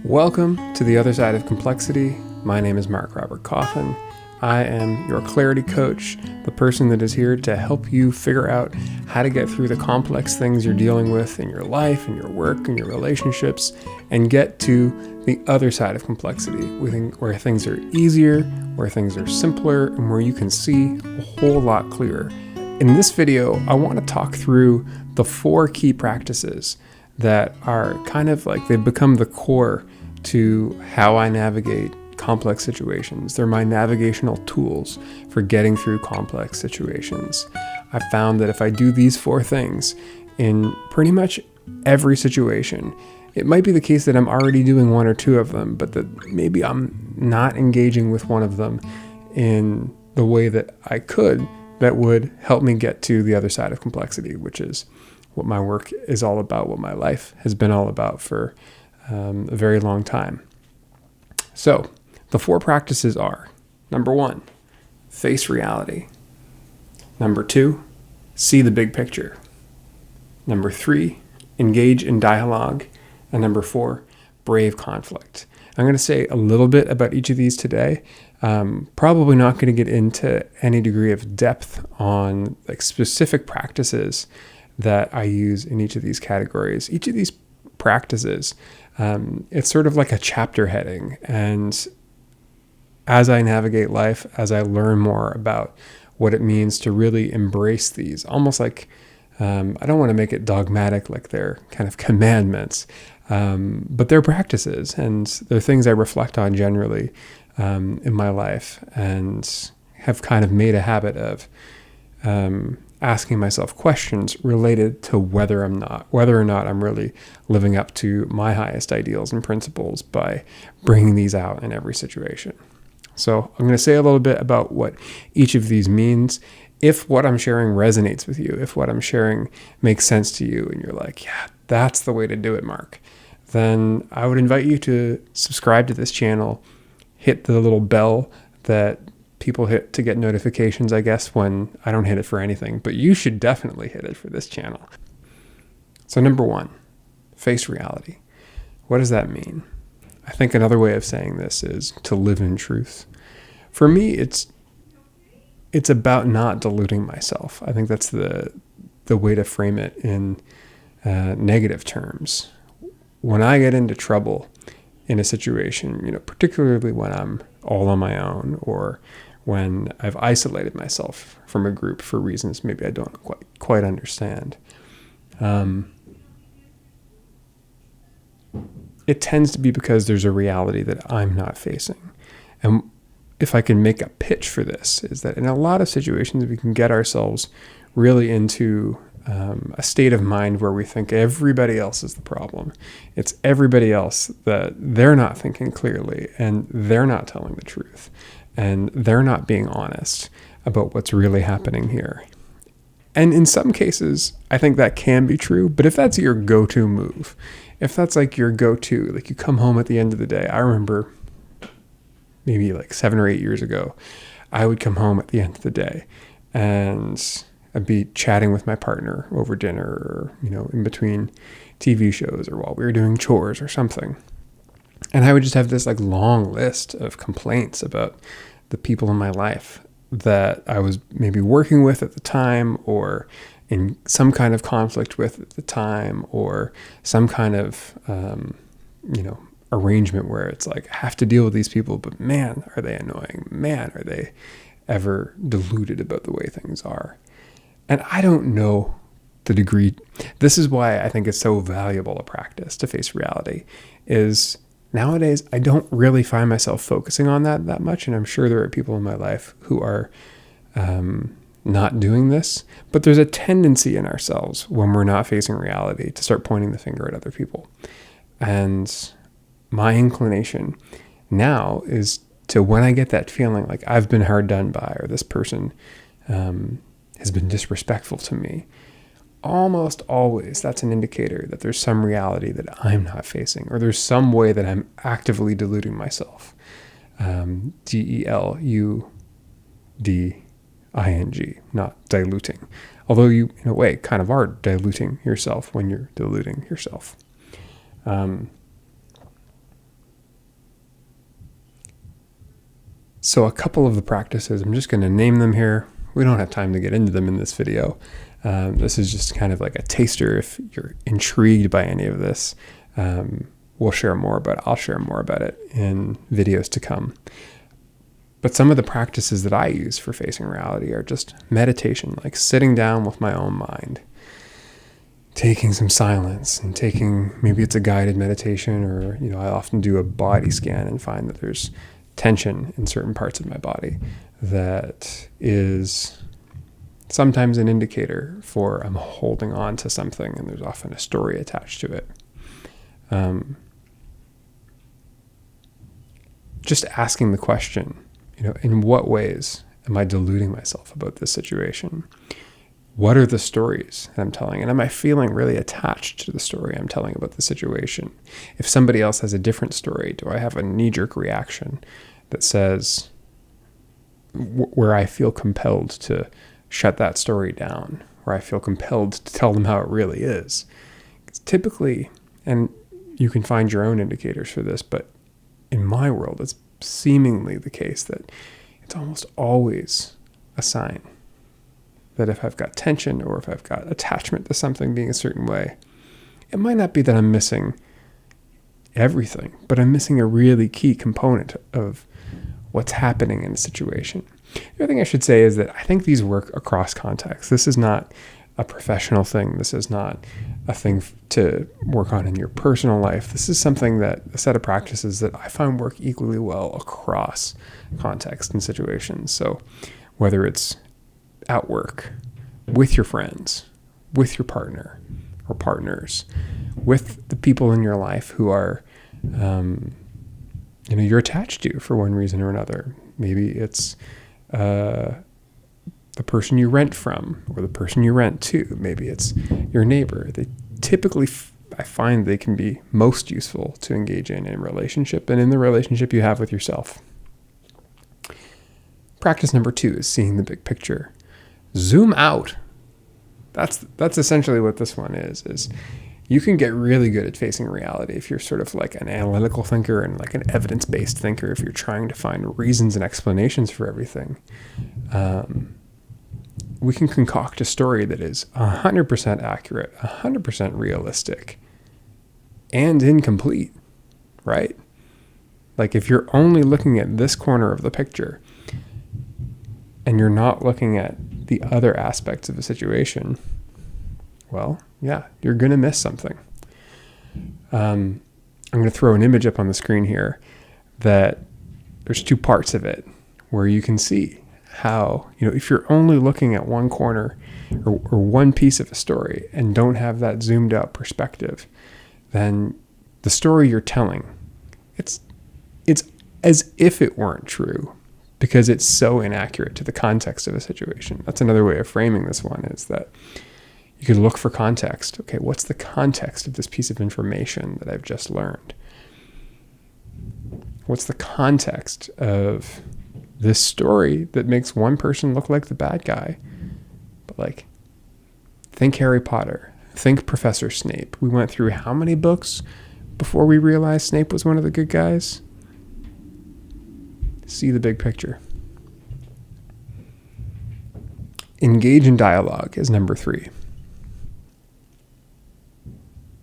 Welcome to the other side of complexity. My name is Mark Robert Coffin. I am your clarity coach, the person that is here to help you figure out how to get through the complex things you're dealing with in your life, in your work, in your relationships, and get to the other side of complexity, where things are easier, where things are simpler, and where you can see a whole lot clearer. In this video, I want to talk through the 4 key practices that are kind of like they've become the core to how I navigate complex situations. They're my navigational tools for getting through complex situations. I found that if I do these 4 things in pretty much every situation, it might be the case that I'm already doing 1 or 2 of them, but that maybe I'm not engaging with one of them in the way that I could, that would help me get to the other side of complexity, which is what my work is all about, what my life has been all about for a very long time. So the 4 practices are: number 1, face reality. Number 2, see the big picture. Number 3, engage in dialogue. And number 4, brave conflict. I'm going to say a little bit about each of these today. Probably not going to get into any degree of depth on like specific practices that I use in each of these categories. Each of these practices, it's sort of like a chapter heading. And as I navigate life, as I learn more about what it means to really embrace these, almost like, I don't want to make it dogmatic, like they're kind of commandments, but they're practices and they're things I reflect on generally in my life, and have kind of made a habit of asking myself questions related to whether or not I'm really living up to my highest ideals and principles by bringing these out in every situation. So I'm going to say a little bit about what each of these means. If what I'm sharing resonates with you, if what I'm sharing makes sense to you, and you're like, yeah, that's the way to do it, Mark, then I would invite you to subscribe to this channel, hit the little bell that people hit to get notifications, I guess, when I don't hit it for anything, but you should definitely hit it for this channel. So number 1, face reality. What does that mean? I think another way of saying this is to live in truth. For me, it's about not diluting myself. I think that's the way to frame it in negative terms. When I get into trouble in a situation, particularly when I'm all on my own, or when I've isolated myself from a group for reasons maybe I don't quite understand, it tends to be because there's a reality that I'm not facing. And if I can make a pitch for this, is that in a lot of situations we can get ourselves really into a state of mind where we think everybody else is the problem. It's everybody else that they're not thinking clearly, and they're not telling the truth, and they're not being honest about what's really happening here. And in some cases, I think that can be true, but if that's your go-to move, if that's like your go-to, like you come home at the end of the day, I remember maybe like 7 or 8 years ago, I would come home at the end of the day and I'd be chatting with my partner over dinner, or, in between TV shows, or while we were doing chores or something. And I would just have this like long list of complaints about the people in my life that I was maybe working with at the time, or in some kind of conflict with at the time, or some kind of, arrangement where it's like, I have to deal with these people, but man, are they annoying? Man, are they ever deluded about the way things are? And I don't know the degree. This is why I think it's so valuable a practice to face reality, is nowadays I don't really find myself focusing on that much. And I'm sure there are people in my life who are not doing this, but there's a tendency in ourselves when we're not facing reality to start pointing the finger at other people. And my inclination now is to, when I get that feeling like I've been hard done by, or this person has been disrespectful to me, almost always that's an indicator that there's some reality that I'm not facing, or there's some way that I'm actively deluding myself. DELUDING, not diluting. Although you, in a way, kind of are diluting yourself when you're deluding yourself. So a couple of the practices, I'm just going to name them here. We don't have time to get into them in this video. This is just kind of like a taster. If you're intrigued by any of this, we'll share more, but I'll share more about it in videos to come. But some of the practices that I use for facing reality are just meditation, like sitting down with my own mind, taking some silence and maybe it's a guided meditation, or, I often do a body scan and find that there's tension in certain parts of my body that is sometimes an indicator for I'm holding on to something, and there's often a story attached to it. Just asking the question, in what ways am I deluding myself about this situation? What are the stories that I'm telling? And am I feeling really attached to the story I'm telling about the situation? If somebody else has a different story, do I have a knee-jerk reaction that says, where I feel compelled to shut that story down, where I feel compelled to tell them how it really is? It's typically, and you can find your own indicators for this, but in my world, it's seemingly the case that it's almost always a sign that if I've got tension or if I've got attachment to something being a certain way, it might not be that I'm missing everything, but I'm missing a really key component of what's happening in a situation. The other thing I should say is that I think these work across contexts. This is not a professional thing. This is not a thing to work on in your personal life. This is something a set of practices that I find work equally well across context and situations. So whether it's at work, with your friends, with your partner or partners, with the people in your life who are, you're attached to for one reason or another. Maybe it's the person you rent from or the person you rent to. Maybe it's your neighbor. They typically, I find they can be most useful to engage in a relationship and in the relationship you have with yourself. Practice number 2 is seeing the big picture. Zoom out. That's essentially what this one is you can get really good at facing reality if you're sort of like an analytical thinker and like an evidence-based thinker, if you're trying to find reasons and explanations for everything. We can concoct a story that is 100% accurate, 100% realistic, and incomplete, right? Like if you're only looking at this corner of the picture and you're not looking at the other aspects of a situation, well, yeah, you're going to miss something. I'm going to throw an image up on the screen here that there's 2 parts of it where you can see how, if you're only looking at one corner or one piece of a story and don't have that zoomed out perspective, then the story you're telling, it's as if it weren't true because it's so inaccurate to the context of a situation. That's another way of framing this one, is that you could look for context. Okay, what's the context of this piece of information that I've just learned? What's the context of this story that makes one person look like the bad guy? But think Harry Potter, think Professor Snape. We went through how many books before we realized Snape was one of the good guys? See the big picture. Engage in dialogue is number 3.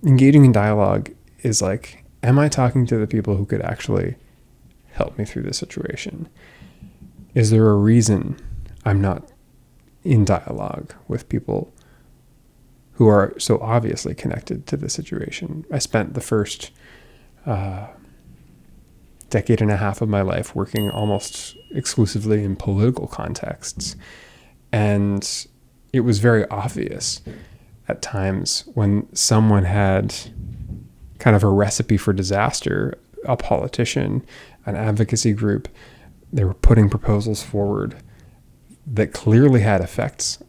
Engaging in dialogue is like, am I talking to the people who could actually help me through this situation? Is there a reason I'm not in dialogue with people who are so obviously connected to the situation? I spent the first decade and a half of my life working almost exclusively in political contexts. And it was very obvious at times when someone had kind of a recipe for disaster, a politician, an advocacy group, they were putting proposals forward that clearly had effects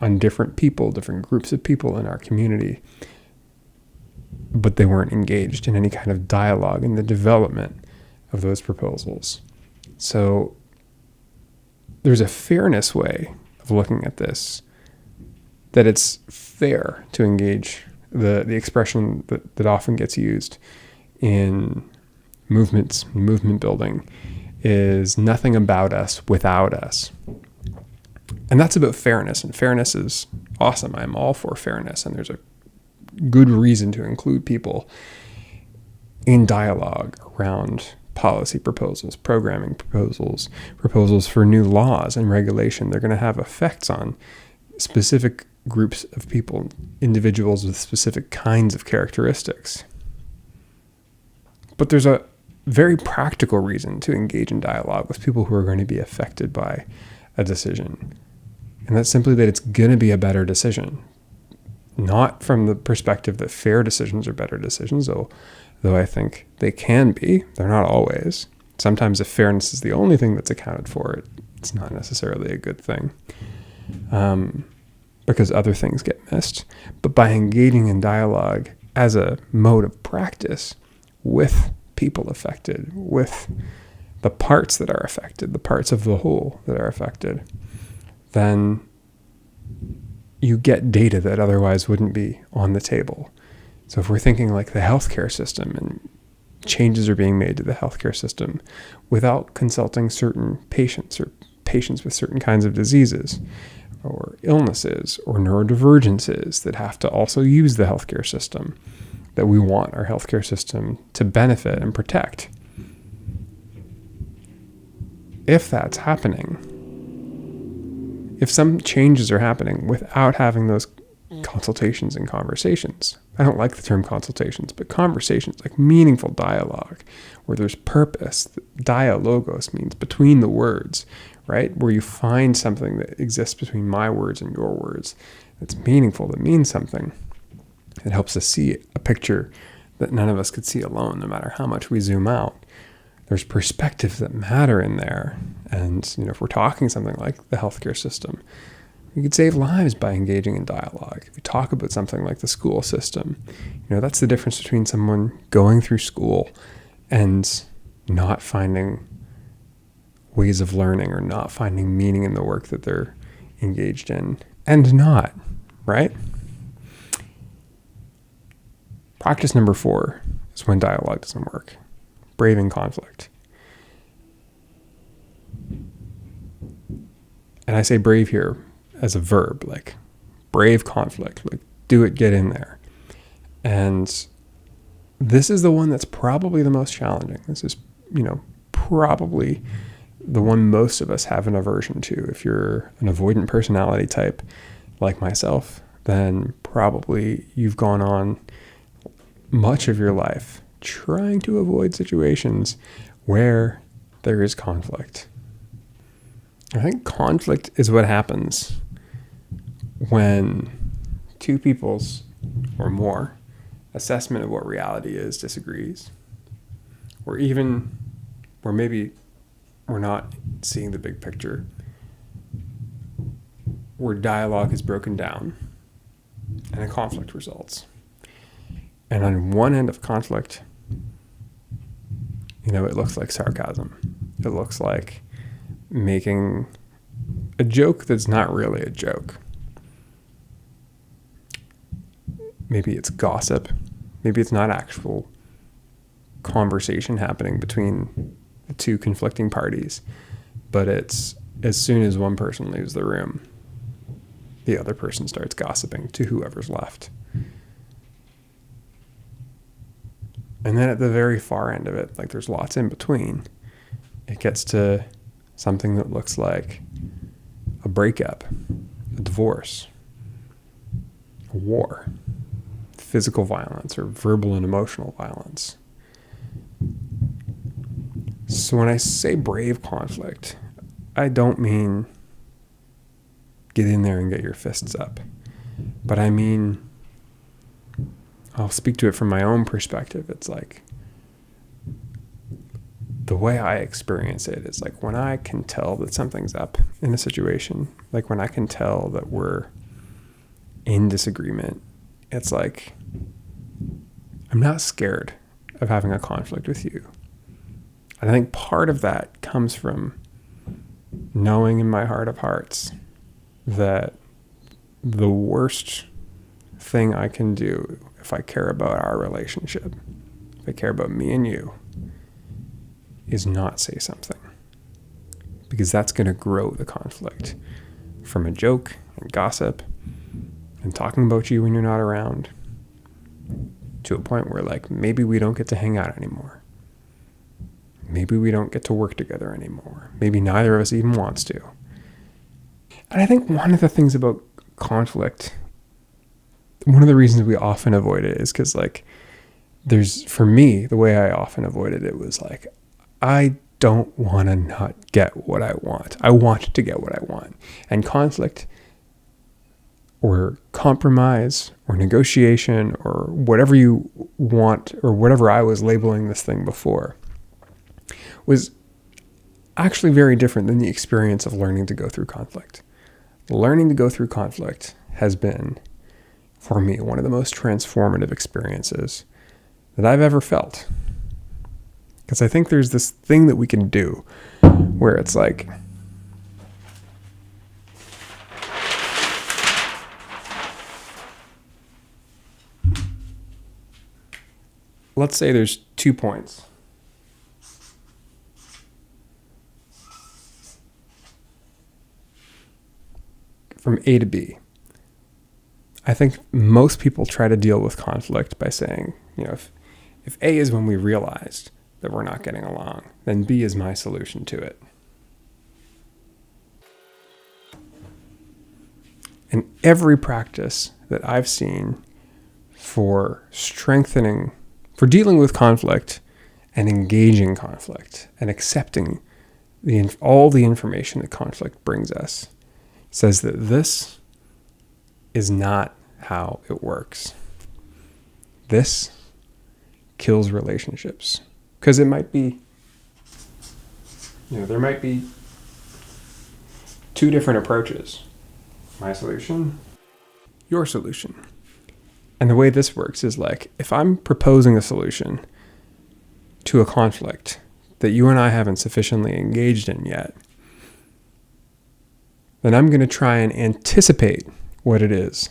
on different people, different groups of people in our community, but they weren't engaged in any kind of dialogue in the development of those proposals. So there's a fairness way of looking at this, that it's fair to engage. The expression that often gets used in movement building is nothing about us without us. And that's about fairness. And fairness is awesome. I'm all for fairness. And there's a good reason to include people in dialogue around policy proposals, programming proposals, proposals for new laws and regulation. They're going to have effects on specific groups of people, individuals with specific kinds of characteristics. But there's a very practical reason to engage in dialogue with people who are going to be affected by a decision. And that's simply that it's going to be a better decision. Not from the perspective that fair decisions are better decisions, though I think they can be. They're not always. Sometimes if fairness is the only thing that's accounted for, it's not necessarily a good thing. Because other things get missed. But by engaging in dialogue as a mode of practice with people affected, with the parts that are affected, the parts of the whole that are affected, then you get data that otherwise wouldn't be on the table. So if we're thinking like the healthcare system and changes are being made to the healthcare system without consulting certain patients or patients with certain kinds of diseases or illnesses or neurodivergences that have to also use the healthcare system, that we want our healthcare system to benefit and protect. If that's happening, if some changes are happening without having those consultations and conversations, I don't like the term consultations, but conversations, like meaningful dialogue, where there's purpose. Dialogos means between the words, right? Where you find something that exists between my words and your words that's meaningful, that means something. It helps us see a picture that none of us could see alone, no matter how much we zoom out. There's perspectives that matter in there. And, if we're talking something like the healthcare system, we could save lives by engaging in dialogue. If we talk about something like the school system, that's the difference between someone going through school and not finding ways of learning or not finding meaning in the work that they're engaged in, and not, right? Practice number 4 is when dialogue doesn't work. Braving conflict. And I say brave here as a verb, like brave conflict, like do it, get in there. And this is the one that's probably the most challenging. This is, probably the one most of us have an aversion to. If you're an avoidant personality type like myself, then probably you've gone on much of your life trying to avoid situations where there is conflict. I think conflict is what happens when two people's or more assessment of what reality is disagrees, or maybe we're not seeing the big picture, where dialogue is broken down and a conflict results. And on one end of conflict, it looks like sarcasm. It looks like making a joke that's not really a joke. Maybe it's gossip. Maybe it's not actual conversation happening between the two conflicting parties, but it's as soon as one person leaves the room, the other person starts gossiping to whoever's left. And then at the very far end of it, like there's lots in between, it gets to something that looks like a breakup, a divorce, a war, physical violence, or verbal and emotional violence. So when I say brave conflict, I don't mean get in there and get your fists up, but I mean, I'll speak to it from my own perspective. It's like the way I experience it is like when I can tell that something's up in a situation, like when I can tell that we're in disagreement, it's like I'm not scared of having a conflict with you. And I think part of that comes from knowing in my heart of hearts that the worst thing I can do if I care about our relationship, if I care about me and you, is not say something. because that's going to grow the conflict from a joke and gossip and talking about you when you're not around to a point where like maybe we don't get to hang out anymore. Maybe we don't get to work together anymore. Maybe neither of us even wants to. And I think one of the things about conflict, one of the reasons we often avoid it is because like for me, the way I often avoided it was like, I don't want to not get what I want. I want to get what I want. And conflict or compromise or negotiation or whatever you want or whatever I was labeling this thing before was actually very different than the experience of learning to go through conflict. Learning to go through conflict has been, for me, one of the most transformative experiences that I've ever felt. Because I think there's this thing that we can do where it's like, let's say there's 2 points. From A to B. I think most people try to deal with conflict by saying, if A is when we realized that we're not getting along, then B is my solution to it. And every practice that I've seen for dealing with conflict and engaging conflict and accepting all the information that conflict brings us says that this is not how it works. This kills relationships. Because it might be, there might be 2 different approaches. My solution, your solution. And the way this works is like, if I'm proposing a solution to a conflict that you and I haven't sufficiently engaged in yet, then I'm going to try and anticipate what it is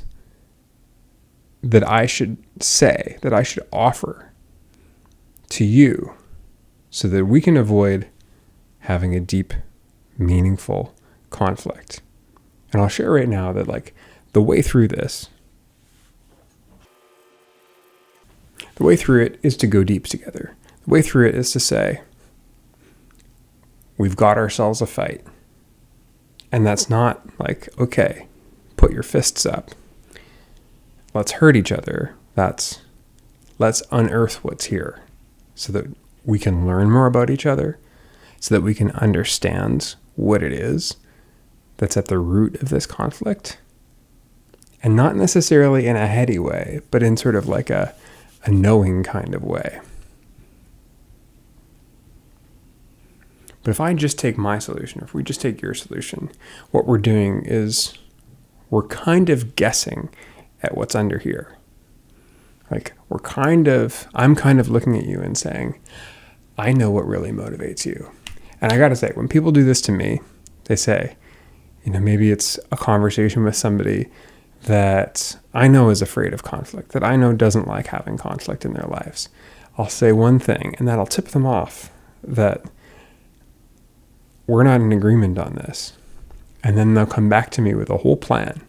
that I should say, that I should offer to you so that we can avoid having a deep, meaningful conflict. And I'll share right now that like the way through it is to go deep together. The way through it is to say, we've got ourselves a fight. And that's not like, okay, put your fists up. Let's hurt each other. Let's unearth what's here so that we can learn more about each other, so that we can understand what it is that's at the root of this conflict. And not necessarily in a heady way, but in sort of like a knowing kind of way. But if I just take my solution, or if we just take your solution, what we're doing is we're kind of guessing at what's under here. Like I'm kind of looking at you and saying, I know what really motivates you. And I got to say, when people do this to me, they say, maybe it's a conversation with somebody that I know is afraid of conflict, that I know doesn't like having conflict in their lives. I'll say one thing and that'll tip them off that we're not in agreement on this. And then they'll come back to me with a whole plan.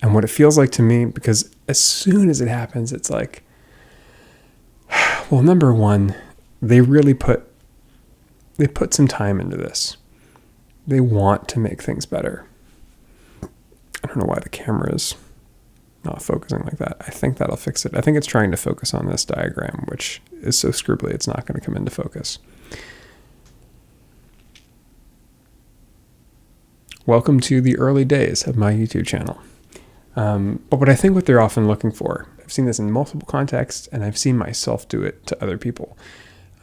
And what it feels like to me, because as soon as it happens, it's like, well, number one, they put some time into this. They want to make things better. I don't know why the camera is not focusing like that. I think that'll fix it. I think it's trying to focus on this diagram, which is so scribbly, it's not going to come into focus. Welcome to the early days of my YouTube channel. But what they're often looking for, I've seen this in multiple contexts, and I've seen myself do it to other people.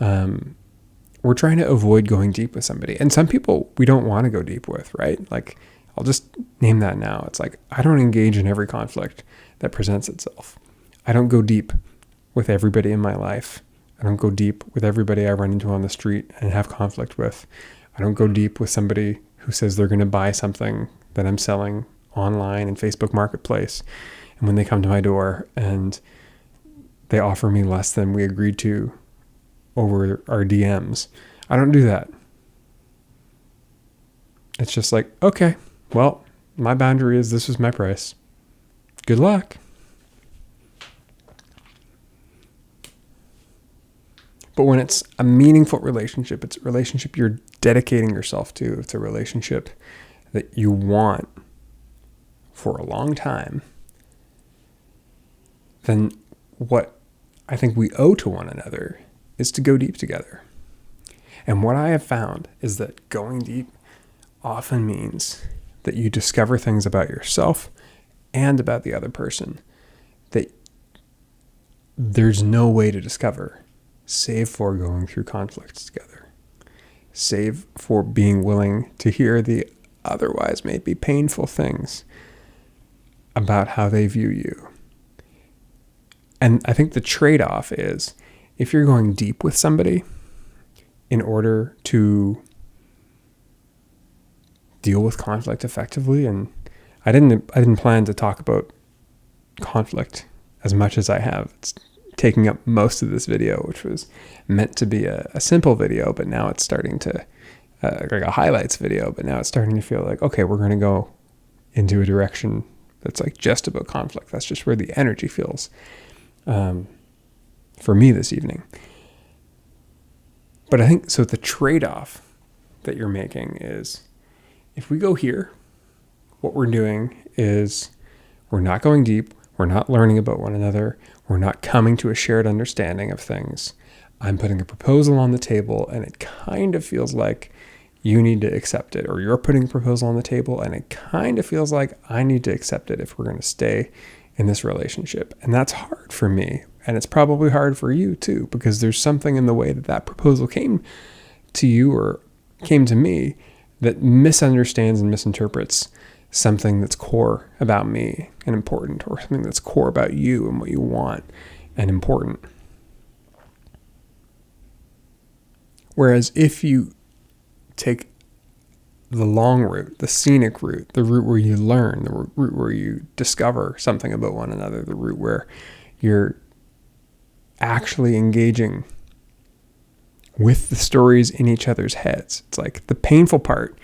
We're trying to avoid going deep with somebody. And some people we don't want to go deep with, right? Like, I'll just name that now. It's like, I don't engage in every conflict that presents itself. I don't go deep with everybody in my life. I don't go deep with everybody I run into on the street and have conflict with. I don't go deep with somebody who says they're going to buy something that I'm selling online in Facebook Marketplace. And when they come to my door and they offer me less than we agreed to over our DMs, I don't do that. It's just like, okay, well, my boundary is this is my price. Good luck. But when it's a meaningful relationship, it's a relationship you're dedicating yourself to. It's a relationship that you want for a long time. Then what I think we owe to one another is to go deep together. And what I have found is that going deep often means that you discover things about yourself and about the other person that there's no way to discover save for going through conflicts together, save for being willing to hear the otherwise maybe painful things about how they view you. And I think the trade-off is if you're going deep with somebody in order to deal with conflict effectively, and I didn't plan to talk about conflict as much as I have. It's taking up most of this video, which was meant to be a simple video, but now it's starting to, like a highlights video, but now it's starting to feel like, okay, we're going to go into a direction that's like just about conflict. That's just where the energy feels for me this evening. But I think, so the trade-off that you're making is, if we go here, what we're doing is we're not going deep, we're not learning about one another, we're not coming to a shared understanding of things. I'm putting a proposal on the table and it kind of feels like you need to accept it, or you're putting a proposal on the table and it kind of feels like I need to accept it if we're going to stay in this relationship. And that's hard for me. And it's probably hard for you too, because there's something in the way that that proposal came to you or came to me that misunderstands and misinterprets something that's core about me and important, or something that's core about you and what you want and important. Whereas if you take the long route, the scenic route, the route where you learn, the route where you discover something about one another, the route where you're actually engaging with the stories in each other's heads. It's like the painful part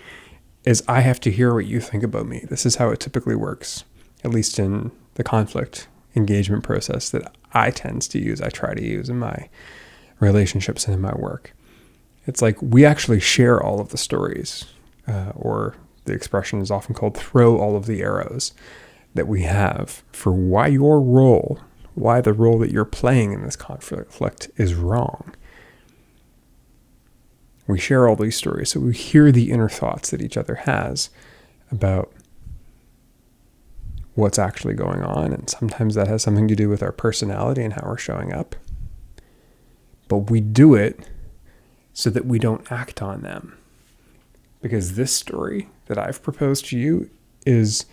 is I have to hear what you think about me. This is how it typically works, at least in the conflict engagement process that I try to use in my relationships and in my work. It's like we actually share all of the stories, or the expression is often called throw all of the arrows that we have for why the role that you're playing in this conflict is wrong. We share all these stories, so we hear the inner thoughts that each other has about what's actually going on, and sometimes that has something to do with our personality and how we're showing up. But we do it so that we don't act on them. Because this story that I've proposed to you is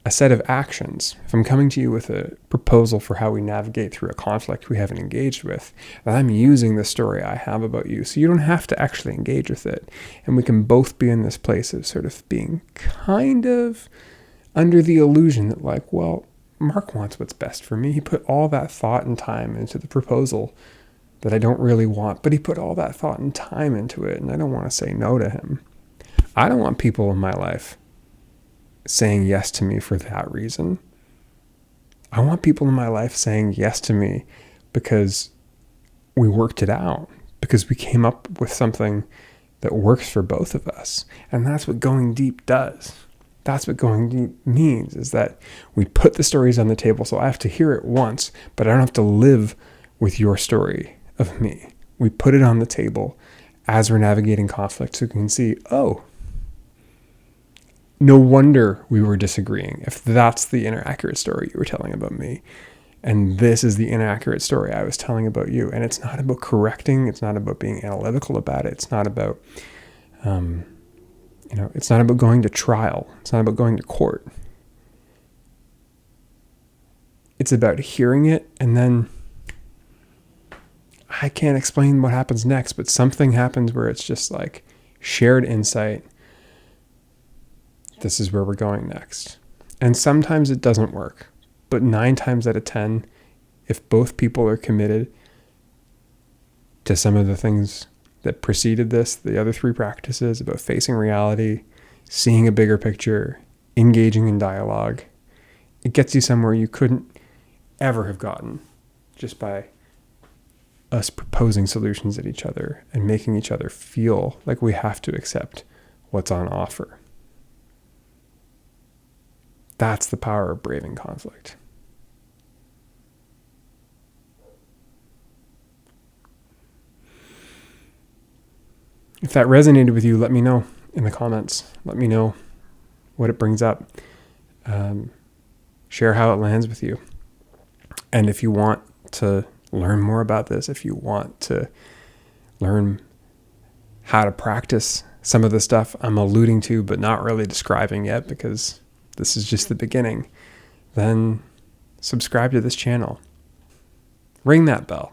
a set of actions. If I'm coming to you with a proposal for how we navigate through a conflict we haven't engaged with, then I'm using the story I have about you. So you don't have to actually engage with it. And we can both be in this place of sort of being kind of under the illusion that, like, well, Mark wants what's best for me. He put all that thought and time into the proposal that I don't really want, but he put all that thought and time into it, and I don't want to say no to him. I don't want people in my life saying yes to me for that reason. I want people in my life saying yes to me because we worked it out, because we came up with something that works for both of us. And that's what going deep does. That's what going deep means, is that we put the stories on the table, so I have to hear it once, but I don't have to live with your story of me. We put it on the table as we're navigating conflict so we can see, oh, no wonder we were disagreeing if that's the inaccurate story you were telling about me. And this is the inaccurate story I was telling about you. And it's not about correcting. It's not about being analytical about it. It's not about, it's not about going to trial. It's not about going to court. It's about hearing it, and then I can't explain what happens next, but something happens where it's just like shared insight. This is where we're going next. And sometimes it doesn't work, but 9 times out of 10, if both people are committed to some of the things that preceded this, the other 3 practices about facing reality, seeing a bigger picture, engaging in dialogue. It gets you somewhere you couldn't ever have gotten just by us proposing solutions at each other and making each other feel like we have to accept what's on offer. That's the power of braving conflict. If that resonated with you, let me know in the comments. Let me know what it brings up. Share how it lands with you. And if you want to learn more about this, if you want to learn how to practice some of the stuff I'm alluding to but not really describing yet because this is just the beginning, then subscribe to this channel. Ring that bell.